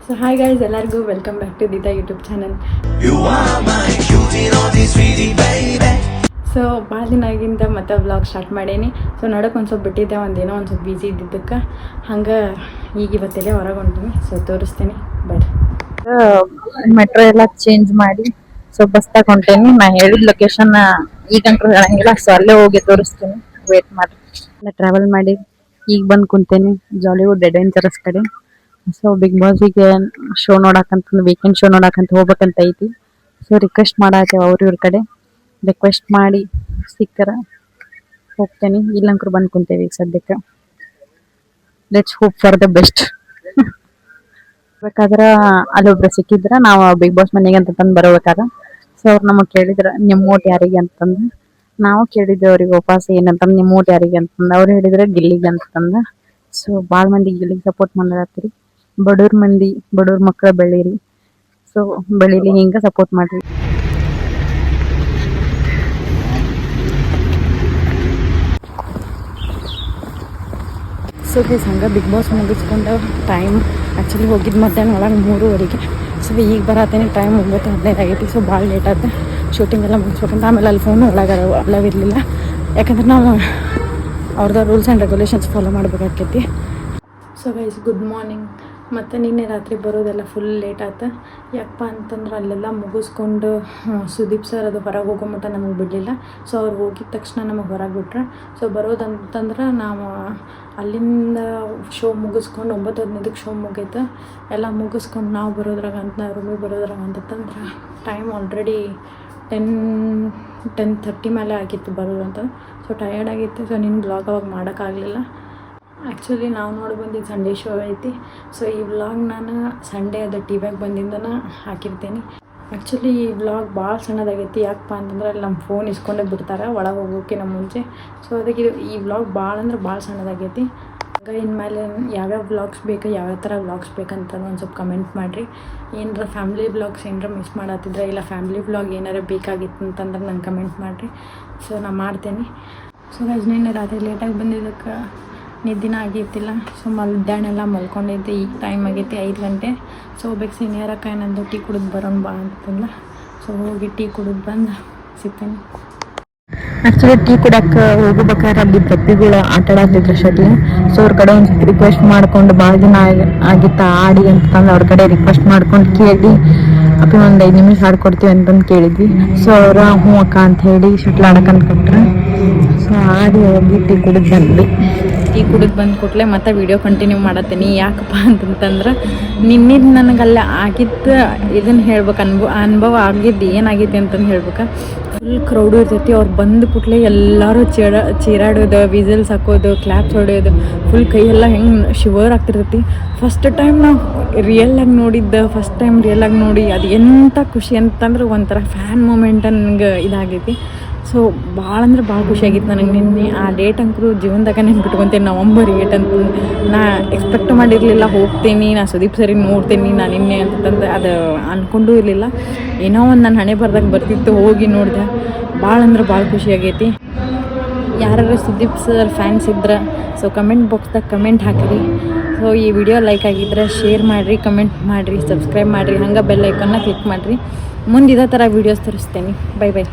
So hi guys, ಎಲ್ಲರಿಗೂ welcome back to ದಿತಾ YouTube channel. So ಭಾಳ ದಿನ ಆಗಿಂದ ಮತ್ತೆ ವ್ಲಾಗ್ ಸ್ಟಾರ್ಟ್ ಮಾಡೇನಿ. ಸೊ ನಡಕ್ಕೆ ಒಂದು ಸ್ವಲ್ಪ ಬಿಟ್ಟಿದ್ದೆ, ಒಂದೇನೋ ಒಂದು ಸ್ವಲ್ಪ ಬ್ಯುಸಿ ಇದ್ದಿದ್ದಕ್ಕೆ ಹಂಗೆ ಈಗ ಇವತ್ತೆಲ್ಲೇ ಹೊರಗೆ ಹೊಂಟೀನಿ. ಸೊ ತೋರಿಸ್ತೀನಿ ಬರ್ರಿ. ಮೆಟ್ರೋ ಎಲ್ಲ ಚೇಂಜ್ ಮಾಡಿ ಸೊ ಬಸ್ ತಗೊಂಡೇನಿ. ನಾ ಹೇಳಿದ ಲೊಕೇಶನ್ ಈಗಂತೂ ಹೇಳಂಗಿಲ್ಲ, ಸೊ ಅಲ್ಲೇ ಹೋಗಿ ತೋರಿಸ್ತೀನಿ, ವೇಟ್ ಮಾಡಿ. ಎಲ್ಲ ಟ್ರಾವೆಲ್ ಮಾಡಿ ಈಗ ಬಂದು ಕುಂತೇನಿ ಜಾಲಿವುಡ್ ಅಡ್ವೆಂಚರಸ್ ಕಡೆ. ಸೊ ಬಿಗ್ ಬಾಸಿಗೆ ಶೋ ನೋಡಕ್ಕಂತ, ವೀಕೆಂಡ್ ಶೋ ನೋಡಕ್ಕಂತ ಹೋಗ್ಬೇಕಂತ ಐತಿ. ಸೊ ರಿಕ್ವೆಸ್ಟ್ ಮಾಡಾತೇವೆ ಇವ್ರ ಕಡೆ, ರಿಕ್ವೆಸ್ಟ್ ಮಾಡಿ ಸಿಕ್ಕರ ಹೋಗ್ತೇನೆ, ಇಲ್ಲಂಕರು ಬಂದು ಕುಂತೇವಿ ಈಗ ಸದ್ಯಕ್ಕೆ. Let's hope for the best. ಬೇಕಾದ್ರೆ ಅಲ್ಲೊಬ್ರು ಸಿಕ್ಕಿದ್ರ, ನಾವು ಬಿಗ್ ಬಾಸ್ ಮನೆಗೆ ಅಂತ ತಂದು ಬರಬೇಕಾದ್ರೆ ಸೊ ಅವ್ರು ನಮಗೆ ಕೇಳಿದ್ರ ನಿಮ್ಮ ಓಟ್ ಯಾರಿಗೆ ಅಂತಂದು. ನಾವು ಕೇಳಿದ್ವಿ ಅವ್ರಿಗೆ ವಾಪಸ್ ಏನಂತಂದು, ನಿಮ್ಮ ಓಟ್ ಯಾರಿಗೆ ಅಂತಂದು. ಅವ್ರು ಹೇಳಿದ್ರೆ ಗಿಲ್ಲಿಗೆ ಅಂತಂದ. ಸೊ ಭಾಳ ಮಂದಿ ಗಿಲ್ಲಿಗೆ ಸಪೋರ್ಟ್ ಮಾಡತ್ತೀರಿ. ಬಡವ್ರ ಮಂದಿ, ಬಡವ್ರ ಮಕ್ಕಳ ಬೆಳೀರಿ, ಸೊ ಬೆಳೀಲಿ, ಹಿಂಗೆ ಸಪೋರ್ಟ್ ಮಾಡ್ರಿ. ಸೊ ಗೈಸ್ ಹಂಗೆ ಬಿಗ್ ಬಾಸ್ ಮುಗಿಸ್ಕೊಂಡು ಟೈಮ್ ಆ್ಯಕ್ಚುಲಿ ಹೋಗಿದ್ದು ಮಧ್ಯಾಹ್ನ ಒಳಗೆ 3:30. ಸೊ ಈಗ ಬರತ್ತೇನೆ, ಟೈಮ್ 9:15 ಆಗೈತಿ. ಸೊ ಭಾಳ ಲೇಟ್ ಆದ ಶೂಟಿಂಗ್ ಎಲ್ಲ ಮುಗಿಸ್ಬೇಕಂತ. ಆಮೇಲೆ ಅಲ್ಲಿ ಫೋನು ಒಳಗೆ ಅಲವ್ ಇರಲಿಲ್ಲ, ಯಾಕಂದ್ರೆ ನಾವು ಅವ್ರದ್ದು ರೂಲ್ಸ್ ಆ್ಯಂಡ್ ರೆಗ್ಯುಲೇಷನ್ಸ್ ಫಾಲೋ ಮಾಡಬೇಕಾಕೈತಿ. So guys good morning. ಮತ್ತು ನಿನ್ನೆ ರಾತ್ರಿ ಬರೋದೆಲ್ಲ ಫುಲ್ ಲೇಟ್ ಆಯ್ತು. ಯಾಕಪ್ಪ ಅಂತಂದ್ರೆ ಅಲ್ಲೆಲ್ಲ ಮುಗಿಸ್ಕೊಂಡು ಸುದೀಪ್ ಸರ್ ಅದು ಹೊರಗೆ ಹೋಗೋ ಮಟ್ಟ ನಮಗೆ ಬಿಡಲಿಲ್ಲ. ಸೊ ಅವ್ರು ಹೋಗಿದ ತಕ್ಷಣ ನಮಗೆ ಹೊರಗೆ ಬಿಟ್ರೆ. ಸೊ ಬರೋದಂತಂದ್ರೆ ನಾವು ಅಲ್ಲಿಂದ ಶೋ ಮುಗಿಸ್ಕೊಂಡು 9:15ಕ್ಕೆ ಶೋ ಮುಗೈತೆ. ಎಲ್ಲ ಮುಗಿಸ್ಕೊಂಡು ನಾವು ಬರೋದ್ರಾಗ ಅಂತ ರೂಮಿಗೆ ಬರೋದ್ರಾಗ ಅಂತಂದ್ರೆ ಟೈಮ್ ಆಲ್ರೆಡಿ 10:30 ಮೇಲೆ ಆಗಿತ್ತು ಬರೋದಂತ. ಸೊ ಟಯರ್ಡ್ ಆಗಿತ್ತು. ಸೊ ನಿನ್ನ ಬ್ಲಾಗ್ ಅವಾಗ ಮಾಡೋಕ್ಕಾಗಲಿಲ್ಲ. ಆ್ಯಕ್ಚುಲಿ ನಾವು ನೋಡಿ ಬಂದಿದ್ದು ಸಂಡೇ ಶೋ ಐತಿ. ಸೊ ಈ ವ್ಲಾಗ್ ನಾನು ಸಂಡೇ ಅದು ಟಿವಿಯಾಗ ಬಂದಿಂದನ ಹಾಕಿರ್ತೀನಿ. ಆ್ಯಕ್ಚುಲಿ ಈ ವ್ಲಾಗ್ ಭಾಳ ಸಣ್ಣದಾಗೈತಿ. ಯಾಕಪ್ಪ ಅಂತಂದ್ರೆ ಅಲ್ಲಿ ನಮ್ಮ ಫೋನ್ ಇಸ್ಕೊಂಡೇ ಬಿಡ್ತಾರೆ ಒಳಗೆ ಹೋಗೋಕೆ ನಮ್ಮ ಮುಂಚೆ. ಸೊ ಅದಕ್ಕೆ ಈ ವ್ಲಾಗ್ ಭಾಳ ಅಂದ್ರೆ ಭಾಳ ಸಣ್ಣದಾಗೈತಿ. ಆಗ ಇನ್ಮೇಲೆ ಯಾವ್ಯಾವ ವ್ಲಾಗ್ಸ್ ಬೇಕು, ಯಾವ್ಯಾವ ಥರ ವ್ಲಾಗ್ಸ್ ಬೇಕಂತ ಒಂದು ಸ್ವಲ್ಪ ಕಮೆಂಟ್ ಮಾಡಿರಿ. ಏನಾರ ಫ್ಯಾಮ್ಲಿ ವ್ಲಾಗ್ಸ್ ಏನಾರ ಮಿಸ್ ಮಾಡತ್ತಿದ್ರೆ, ಇಲ್ಲ ಫ್ಯಾಮ್ಲಿ ವ್ಲಾಗ್ ಏನಾರ ಬೇಕಾಗಿತ್ತು ಅಂತಂದ್ರೆ ನಂಗೆ ಕಮೆಂಟ್ ಮಾಡಿರಿ. ಸೊ ನಾನು ಮಾಡ್ತೇನೆ. ಸೊ ನಿನ್ನೆ ರಾತ್ರಿ ಲೇಟಾಗಿ ಬಂದಿದ್ದಕ್ಕೆ ನಿದ್ದಿನ ಆಗೈತಿಲ್ಲ. ಸೊ ಮಧ್ಯಾಹ್ನ ಎಲ್ಲ ಮಲ್ಕೊಂಡಿದ್ದೆ. ಈಗ ಟೈಮ್ ಆಗೈತಿ 5 ಗಂಟೆ. ಸೊ ಹೋಗ್ಬೇಕು ಸೀನಿಯರಕ್ಕ ಏನಂದು ಟೀ ಕುಡಿದು ಬರೋಣ ಬಾ ಅಂತಂದ. ಸೊ ಹೋಗಿ ಟೀ ಕುಡಿದು ಬಂದು ಸಿಗ್ತೇನೆ. ಆಕ್ಚುಲಿ ಟೀ ಕುಡಕ್ಕೆ ಹೋಗ್ಬೇಕಾದ್ರೆ ಅಲ್ಲಿ ಪ್ರತಿಗಳು ಆಟ ಆಡ್ತಿದ್ರು ಶಟ್ಲ್. ಸೊ ಅವ್ರ ಕಡೆ ಒಂದು ರಿಕ್ವೆಸ್ಟ್ ಮಾಡ್ಕೊಂಡು, ಭಾಳ ದಿನ ಆಗಿತ್ತ ಆಡಿ ಅಂತಂದು ಅವ್ರ ಕಡೆ ರಿಕ್ವೆಸ್ಟ್ ಮಾಡ್ಕೊಂಡು ಕೇಳಿ, ಅಪ್ಪ ಒಂದು 5 ನಿಮಿಷ ಆಡ್ಕೊಡ್ತೀವಿ ಅಂತಂದು ಕೇಳಿದ್ವಿ. ಸೊ ಅವ್ರ ಹ್ಞೂ ಅಕ್ಕ ಅಂತ ಹೇಳಿ ಶಟ್ಲ್ ಆಡಕ್ಕಂತ ಕೊಟ್ರೆ. ಸೊ ಆಡಿ ಹೋಗಿ ಟೀ ಕುಡಿದು ಬಂದ್ವಿ. ಟೀ ಕುಡಿದು ಬಂದು ಕೊಟ್ಲೆ ಮತ್ತೆ ವೀಡಿಯೋ ಕಂಟಿನ್ಯೂ ಮಾಡತ್ತೀನಿ. ಯಾಕಪ್ಪ ಅಂತಂತಂದ್ರೆ ನಿನ್ನಿದ್ದು ನನಗಲ್ಲ ಆಗಿದ್ದು ಇದನ್ನು ಹೇಳ್ಬೇಕು, ಅನುಭವ ಆಗಿದ್ದು ಏನಾಗೈತಿ ಅಂತಂದು ಹೇಳ್ಬೇಕು. ಫುಲ್ ಕ್ರೌಡು ಇರ್ತೈತಿ. ಅವ್ರು ಬಂದು ಕೂಡಲೇ ಎಲ್ಲರೂ ಚೀರಾಡೋದು, ವಿಸಲ್ಸ್ ಹಾಕೋದು, ಕ್ಲಾಪ್ಸ್ ಹೊಡೆಯೋದು, ಫುಲ್ ಕೈಯೆಲ್ಲ ಹೆಂಗೆ ಶಿವರ್ ಆಗ್ತಿರ್ತೈತಿ. ಫಸ್ಟ್ ಟೈಮ್ ನಾವು ರಿಯಲಾಗಿ ನೋಡಿದ್ದು, ಫಸ್ಟ್ ಟೈಮ್ ರಿಯಲಾಗಿ ನೋಡಿ ಅದು ಎಂಥ ಖುಷಿ ಅಂತಂದ್ರೆ ಒಂಥರ ಫ್ಯಾನ್ ಮೂಮೆಂಟ್ ನನಗೆ ಇದಾಗೈತಿ. ಸೊ ಭಾಳ ಅಂದ್ರೆ ಭಾಳ ಖುಷಿಯಾಗಿತ್ತು ನನಗೆ ನಿನ್ನೆ. ಆ ಡೇಟ್ ಅಂಕರು ಜೀವನದಾಗ ನೆನ್ಪಿಟ್ಕೊತೀನಿ, November 8 ಅಂತ. ನಾ ಎಕ್ಸ್ಪೆಕ್ಟ್ ಮಾಡಿರಲಿಲ್ಲ ಹೋಗ್ತೀನಿ, ನಾ ಸುದೀಪ್ ಸರಿ ನೋಡ್ತೀನಿ ನಾನು ನಿನ್ನೆ ಅಂತಂದ್ರೆ ಅದು ಅಂದ್ಕೊಂಡೂ ಇರಲಿಲ್ಲ. ಏನೋ ಒಂದು ನನ್ನ ಹಣೆ ಬರ್ದಾಗ ಬರ್ತಿತ್ತು, ಹೋಗಿ ನೋಡಿದೆ. ಭಾಳ ಅಂದ್ರೆ ಭಾಳ ಖುಷಿಯಾಗೈತಿ. ಯಾರು ಸುದೀಪ್ ಸರ್ ಫ್ಯಾನ್ಸ್ ಇದ್ರೆ ಸೊ ಕಮೆಂಟ್ ಬಾಕ್ಸ್ದಾಗ ಕಮೆಂಟ್ ಹಾಕಿರಿ. ಸೊ ಈ ವಿಡಿಯೋ ಲೈಕ್ ಆಗಿದ್ರೆ ಶೇರ್ ಮಾಡಿರಿ, ಕಮೆಂಟ್ ಮಾಡಿರಿ, ಸಬ್ಸ್ಕ್ರೈಬ್ ಮಾಡಿರಿ, ಹಂಗೆ ಬೆಲ್ ಐಕನ್ನ ಕ್ಲಿಕ್ ಮಾಡಿರಿ. ಮುಂದೆ ಇದೇ ಥರ ವೀಡಿಯೋಸ್ ತೋರಿಸ್ತೇನೆ. Bye bye.